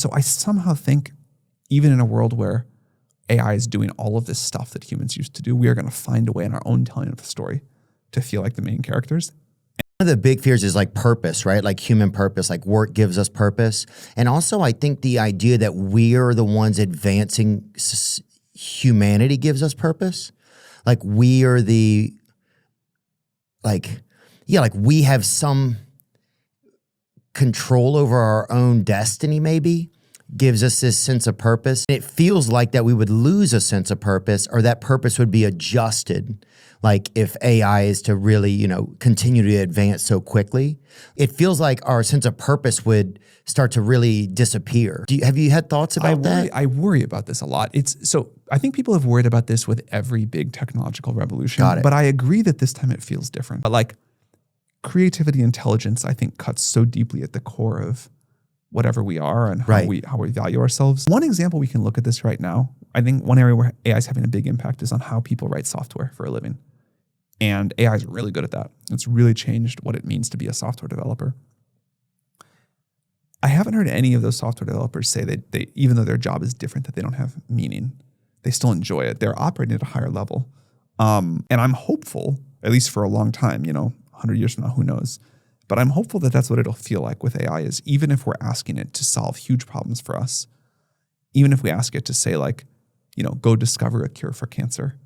so I somehow think even in a world where AI is doing all of this stuff that humans used to do, we are going to find a way in our own telling of the story to feel like the main characters. One of the big fears is like purpose, right? Like human purpose, like work gives us purpose. And also I think the idea that we are the ones advancing humanity gives us purpose. Like we are the, like we have some control over our own destiny maybe, gives us this sense of purpose. It feels like that we would lose a sense of purpose, or that purpose would be adjusted. Like if AI is to really, you know, continue to advance so quickly, it feels like our sense of purpose would start to really disappear. Have you had thoughts about that? I worry about this a lot. So I think people have worried about this with every big technological revolution. Got it. But I agree that this time it feels different. But like creativity, intelligence, I think cuts so deeply at the core of whatever we are and how we value ourselves. One example we can look at this right now, I think one area where AI is having a big impact is on how people write software for a living. And AI is really good at that. It's really changed what it means to be a software developer. I haven't heard any of those software developers say that they, even though their job is different, that they don't have meaning. They still enjoy it. They're operating at a higher level. And I'm hopeful, at least for a long time, 100 years from now, who knows? But I'm hopeful that that's what it'll feel like with AI is even if we're asking it to solve huge problems for us, even if we ask it to say like, go discover a cure for cancer,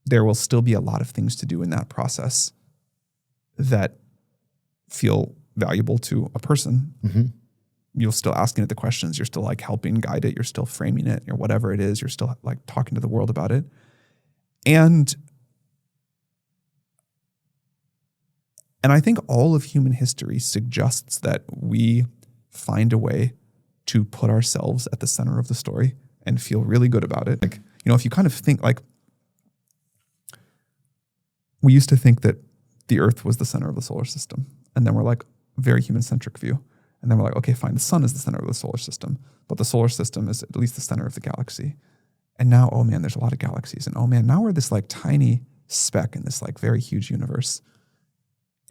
there will still be a lot of things to do in that process that feel valuable to a person. Mm-hmm. You're still asking it the questions. You're still like helping guide it. You're still framing it or whatever it is. You're still like talking to the world about it. And I think all of human history suggests that we find a way to put ourselves at the center of the story and feel really good about it. Like, if you kind of think like, we used to think that the Earth was the center of the solar system. And then we're like, very human-centric view. And then we're like, okay, fine, the sun is the center of the solar system. But the solar system is at least the center of the galaxy. And now, oh man, there's a lot of galaxies. And oh man, now we're this like tiny speck in this like very huge universe.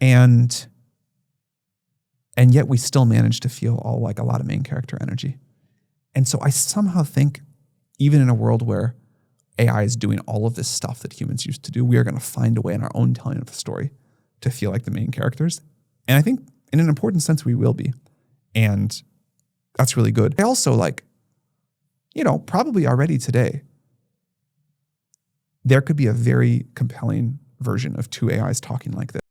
And yet we still manage to feel all like a lot of main character energy. And so I somehow think even in a world where AI is doing all of this stuff that humans used to do, we are going to find a way in our own telling of the story to feel like the main characters. And I think in an important sense, we will be. And that's really good. I also probably already today, there could be a very compelling version of two AIs talking like this.